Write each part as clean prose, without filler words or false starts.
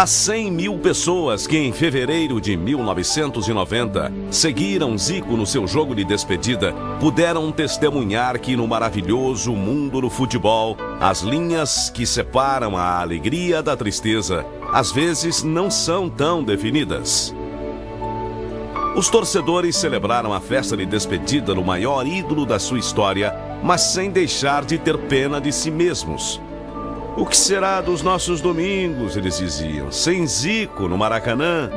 As 100 mil pessoas que em fevereiro de 1990 seguiram Zico no seu jogo de despedida puderam testemunhar que no maravilhoso mundo do futebol, as linhas que separam a alegria da tristeza às vezes não são tão definidas. Os torcedores celebraram a festa de despedida do maior ídolo da sua história, mas sem deixar de ter pena de si mesmos. O que será dos nossos domingos, eles diziam, sem Zico no Maracanã?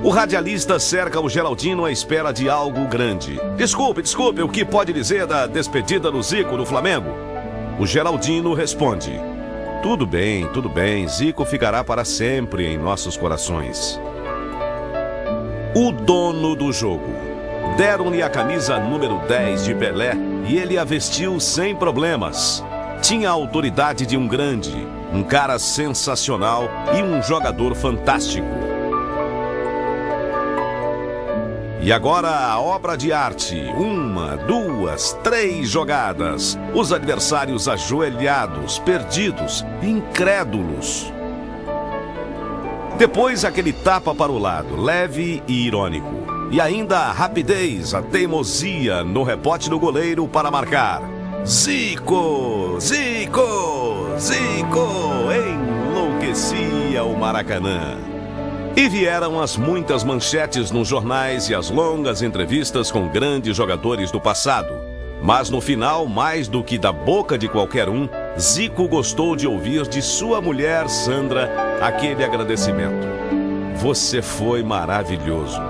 O radialista cerca o Geraldino à espera de algo grande. Desculpe, o que pode dizer da despedida do Zico do Flamengo? O Geraldino responde: tudo bem, Zico ficará para sempre em nossos corações. O dono do jogo. Deram-lhe a camisa número 10 de Pelé e ele a vestiu sem problemas. Tinha a autoridade de um grande, um cara sensacional e um jogador fantástico. E agora a obra de arte. 1, 2, 3 jogadas. Os adversários ajoelhados, perdidos, incrédulos. Depois aquele tapa para o lado, leve e irônico. E ainda a rapidez, a teimosia no rebote do goleiro para marcar. Zico! Zico! Zico! Enlouquecia o Maracanã. E vieram as muitas manchetes nos jornais e as longas entrevistas com grandes jogadores do passado. Mas no final, mais do que da boca de qualquer um, Zico gostou de ouvir de sua mulher, Sandra, aquele agradecimento. Você foi maravilhoso.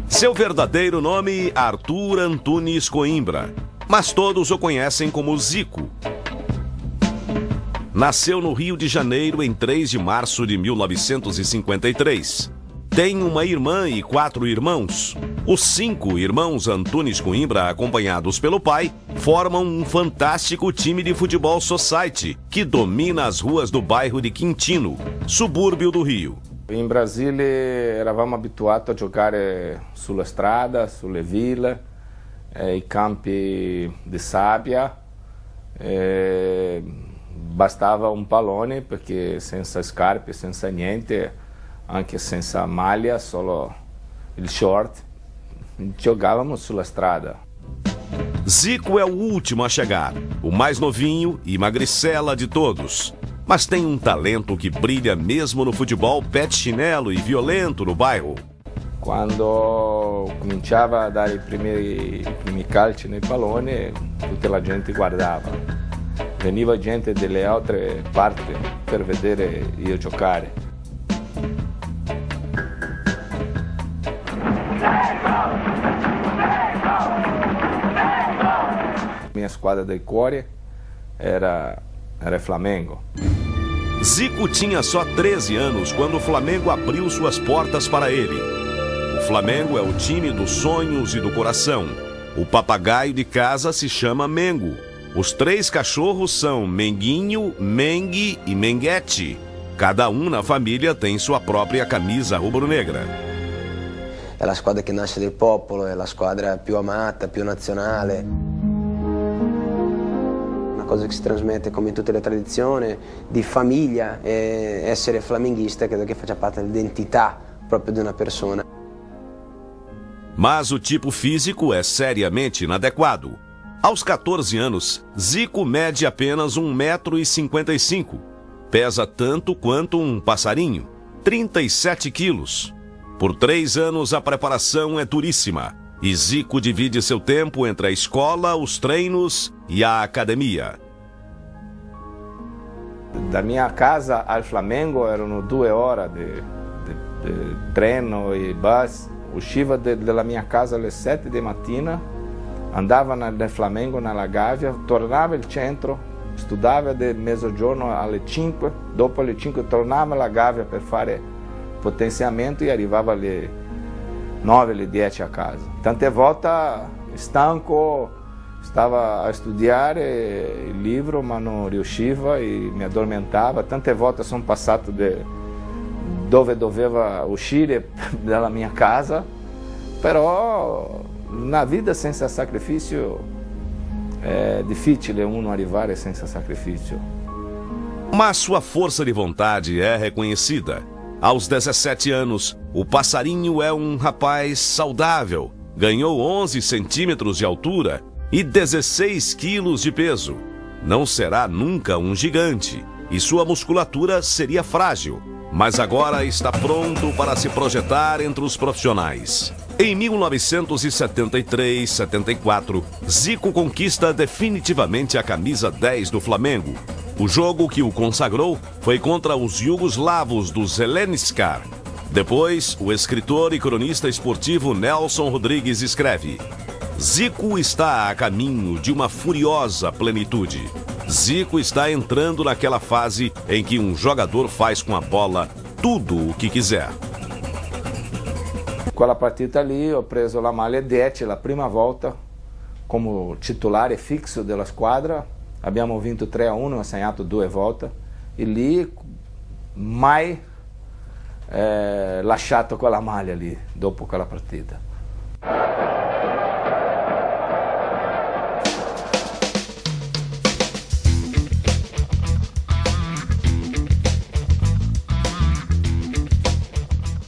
Seu verdadeiro nome, Arthur Antunes Coimbra, mas todos o conhecem como Zico. Nasceu no Rio de Janeiro em 3 de março de 1953. Tem uma irmã e 4 irmãos. Os 5 irmãos Antunes Coimbra, acompanhados pelo pai, formam um fantástico time de futebol society que domina as ruas do bairro de Quintino, subúrbio do Rio. In Brasile eravamo abituati a giocare sulla strada, sulle ville, i campi di sabbia. Bastava un pallone perché senza scarpe, senza niente, anche senza maglia, solo il short, giocavamo sulla strada. Zico é o último a chegar, o mais novinho e magricela de todos. Mas tem um talento que brilha mesmo no futebol pé de chinelo e violento no bairro. Quando cominciava a dare i primi calci nei palloni, tutta la gente guardava. Veniva gente delle altre parti per vedere io giocare. Minha squadra del cuore era Flamengo. Zico tinha só 13 anos quando o Flamengo abriu suas portas para ele. O Flamengo é o time dos sonhos e do coração. O papagaio de casa se chama Mengo. Os 3 cachorros são Menguinho, Mengue e Menguete. Cada um na família tem sua própria camisa rubro-negra. È la squadra che nasce del popolo, è la squadra più amata, più nazionale. Cosa che si trasmette come in tutte le tradizioni di famiglia e essere flamenguista credo che faccia parte dell'identità proprio di una persona. Mas o tipo físico é seriamente inadequado. Aos 14 anos, Zico mede apenas 1,55 m. Pesa tanto quanto um passarinho, 37 quilos. Por 3 anos a preparação é duríssima. E Zico divide seu tempo entre a escola, os treinos e a academia. Da minha casa al Flamengo erano 2 ore di treno e bus. Usciva dalla mia casa alle 7 di mattina, andava nel Flamengo, nella Gávea, tornava al centro, studiava del mezzogiorno alle 5, dopo alle 5 tornava alla Gávea per fare potenziamento e arrivava alle 9, alle 10 a casa. Tante volte stanco, stava a studiare il libro ma non riusciva e mi addormentava. Tante volte sono passato dove doveva uscire dalla mia casa, però una vita senza sacrificio È difficile uno arrivare senza sacrificio. Mas sua força de vontade é reconhecida. Aos 17 anos, o passarinho é um rapaz saudável. Ganhou 11 centímetros de altura e 16 quilos de peso. Não será nunca um gigante e sua musculatura seria frágil, mas agora está pronto para se projetar entre os profissionais. Em 1973-74, Zico conquista definitivamente a camisa 10 do Flamengo. O jogo que o consagrou foi contra os iugoslavos do Zelenskar. Depois, o escritor e cronista esportivo Nelson Rodrigues escreve: Zico está a caminho de uma furiosa plenitude. Zico está entrando naquela fase em que um jogador faz com a bola tudo o que quiser. Quella partita lì ho preso la maglia 10 la prima volta come titolare fisso della squadra. Abbiamo vinto 3-1, ho segnato 2 volte e lì mai lasciato quella maglia lì dopo quella partita.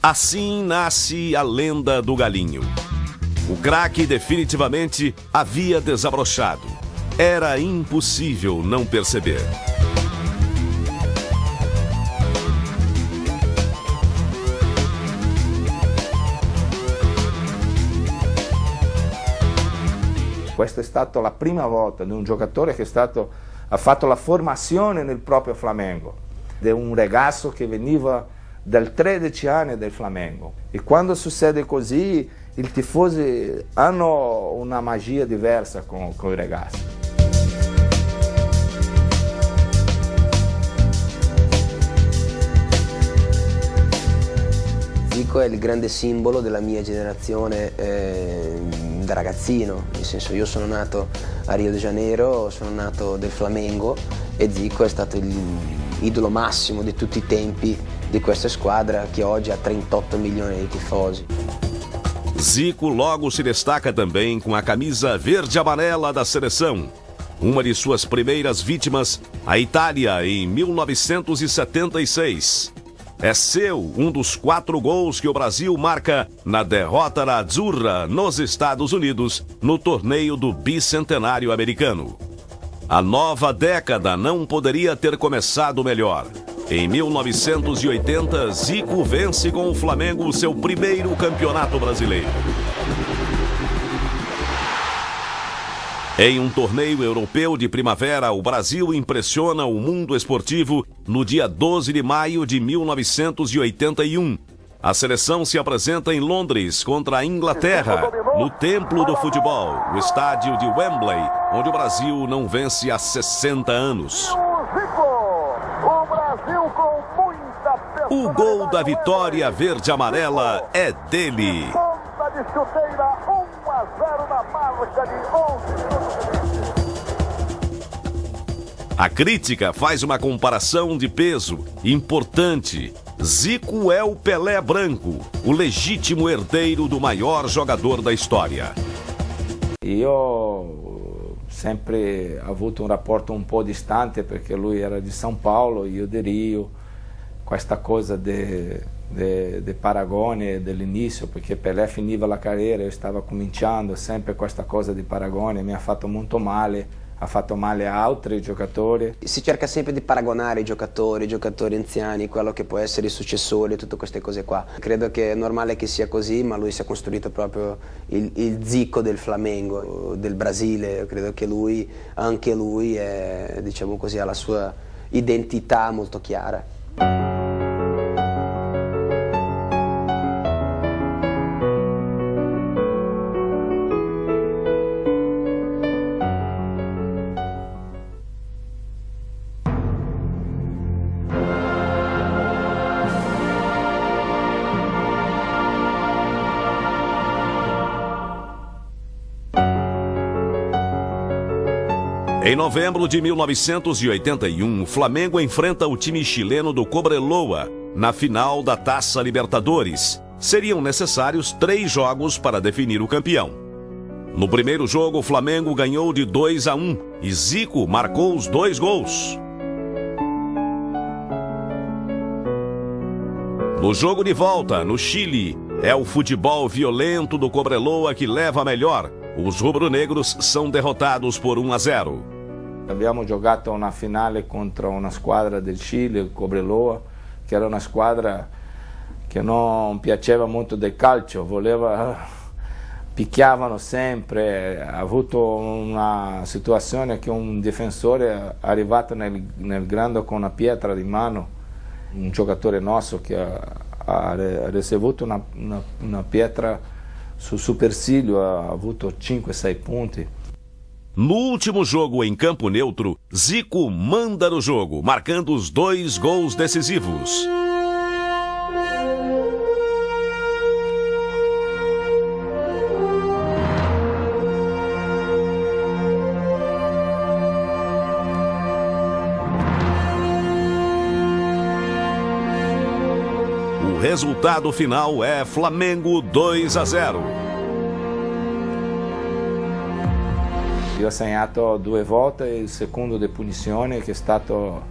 Assim nasce a lenda do Galinho. O craque definitivamente havia desabrochado. Era impossível não perceber. Questa è stata la prima volta di un giocatore che ha fatto la formazione nel proprio Flamengo, di un ragazzo che veniva dal 13 anni del Flamengo. E quando succede così, i tifosi hanno una magia diversa con i ragazzi. Zico è il grande simbolo della mia generazione da ragazzino, nel senso, io sono nato a Rio de Janeiro, sono nato del Flamengo e Zico è stato l'idolo massimo di tutti i tempi di questa squadra che oggi ha 38 milioni di tifosi. Zico logo se destaca também com a camisa verde-amarela da seleção. Uma de suas primeiras vítimas, a Itália, em 1976. É seu um dos 4 gols que o Brasil marca na derrota da Azzurra nos Estados Unidos, no torneio do bicentenário americano. A nova década não poderia ter começado melhor. Em 1980, Zico vence com o Flamengo seu primeiro campeonato brasileiro. Em um torneio europeu de primavera, o Brasil impressiona o mundo esportivo no dia 12 de maio de 1981. A seleção se apresenta em Londres contra a Inglaterra, no templo do futebol, o estádio de Wembley, onde o Brasil não vence há 60 anos. O gol da vitória verde-amarela é dele. A crítica faz uma comparação de peso importante. Zico é o Pelé branco, o legítimo herdeiro do maior jogador da história. Io sempre ho avuto un rapporto un po' distante perché lui era di São Paulo e io di Rio. Questa cosa di paragone dell'inizio, perché Pelé finiva la carriera, io stavo cominciando, sempre questa cosa di paragone mi ha fatto molto male, ha fatto male a altri giocatori. Si cerca sempre di paragonare i giocatori anziani, quello che può essere il successore, tutte queste cose qua. Credo che è normale che sia così, ma lui si è costruito proprio il Zico del Flamengo, del Brasile. Credo che lui, anche lui, diciamo così, ha la sua identità molto chiara. Em novembro de 1981, o Flamengo enfrenta o time chileno do Cobreloa na final da Taça Libertadores. Seriam necessários 3 jogos para definir o campeão. No primeiro jogo, o Flamengo ganhou de 2-1 e Zico marcou os 2 gols. No jogo de volta, no Chile, é o futebol violento do Cobreloa que leva a melhor. Os rubro-negros são derrotados por 1-0. Abbiamo giocato una finale contro una squadra del Cile, il Cobreloa, che era una squadra che non piaceva molto del calcio, picchiavano sempre. Ha avuto una situazione che un difensore è arrivato nel grande con una pietra di mano, un giocatore nostro che ha ricevuto una pietra sul supercilio, ha avuto 5-6 punti. No último jogo em campo neutro, Zico manda no jogo, marcando os 2 gols decisivos. O resultado final é Flamengo 2-0. Io ho segnato 2 volte, il secondo di punizione, che è stato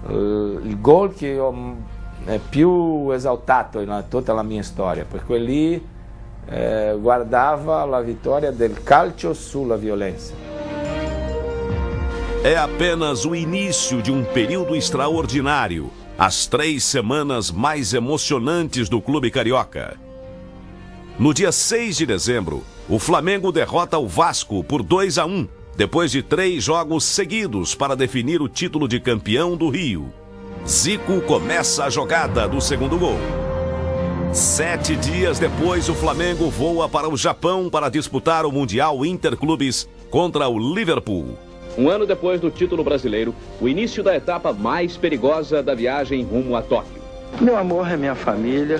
il gol che io è più esaltato in tutta la mia storia, perché lì guardava la vittoria del calcio sulla violenza. É apenas o início de um período extraordinário, as 3 semanas mais emocionantes do clube carioca. No dia 6 de dezembro, o Flamengo derrota o Vasco por 2-1, depois de 3 jogos seguidos para definir o título de campeão do Rio. Zico começa a jogada do segundo gol. 7 dias depois, o Flamengo voa para o Japão para disputar o Mundial Interclubes contra o Liverpool. Um ano depois do título brasileiro, o início da etapa mais perigosa da viagem rumo a Tóquio. Meu amor é minha família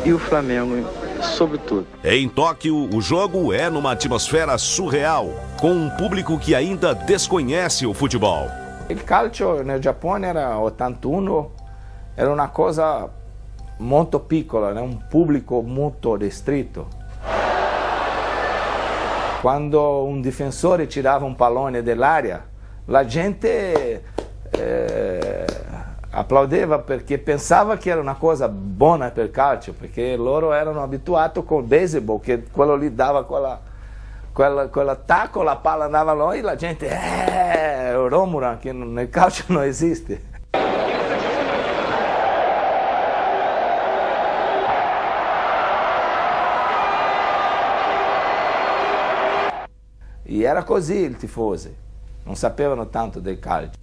e o Flamengo, sobretudo. Em Tóquio, o jogo é numa atmosfera surreal, com um público que ainda desconhece o futebol. Il calcio nel Giappone era 81, era una cosa molto piccola, un pubblico molto ristretto. Quando un difensore tirava un pallone dell'area, la gente applaudeva perché pensava che era una cosa buona per il calcio, perché loro erano abituati con il baseball, che quello lì dava quell'attacco, la palla andava là e la gente romura, che nel calcio non esiste. E era così il tifosi, non sapevano tanto del calcio.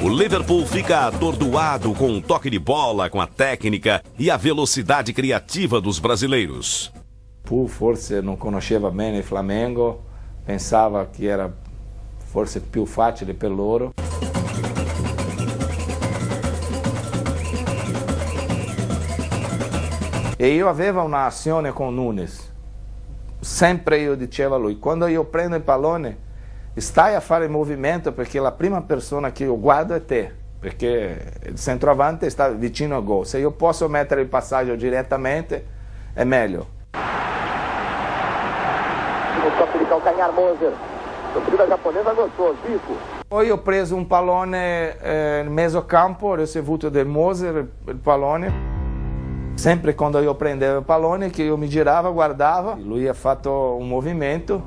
O Liverpool fica atordoado com o toque de bola, com a técnica e a velocidade criativa dos brasileiros. Pur forse non conosceva bene il Flamengo, pensava che era forse più facile per loro. E io avevo un'azione con Nunes. Sempre io dicevo a lui, quando io prendo il pallone, stai a fare il movimento perché la prima persona che io guardo è te, perché il centroavante sta vicino al gol. Se io posso mettere il passaggio direttamente, è meglio. O toque de calcanhar, Moser. A torcida japonesa gostou, Zico. Poi ho preso un pallone nel mezzo campo, ho ricevuto del Moser il pallone. Sempre quando io prendevo il pallone, che io mi girava, guardava, lui ha fatto un movimento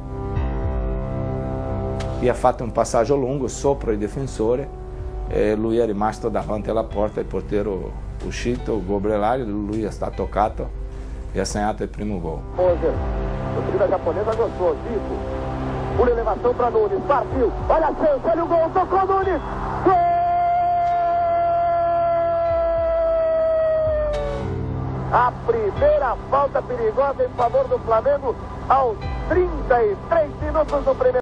e ha fatto un passaggio lungo sopra il difensore e lui è rimasto davanti alla porta, il portiere uscito, il Gobrelari, lui sta toccato e ha segnato il primo gol. Moser, a torcida japonesa gostou, Zico. Por elevação para Nunes, partiu, olha a chance, olha o gol, tocou Nunes, gol! A primeira falta perigosa em favor do Flamengo aos 33 minutos do primeiro.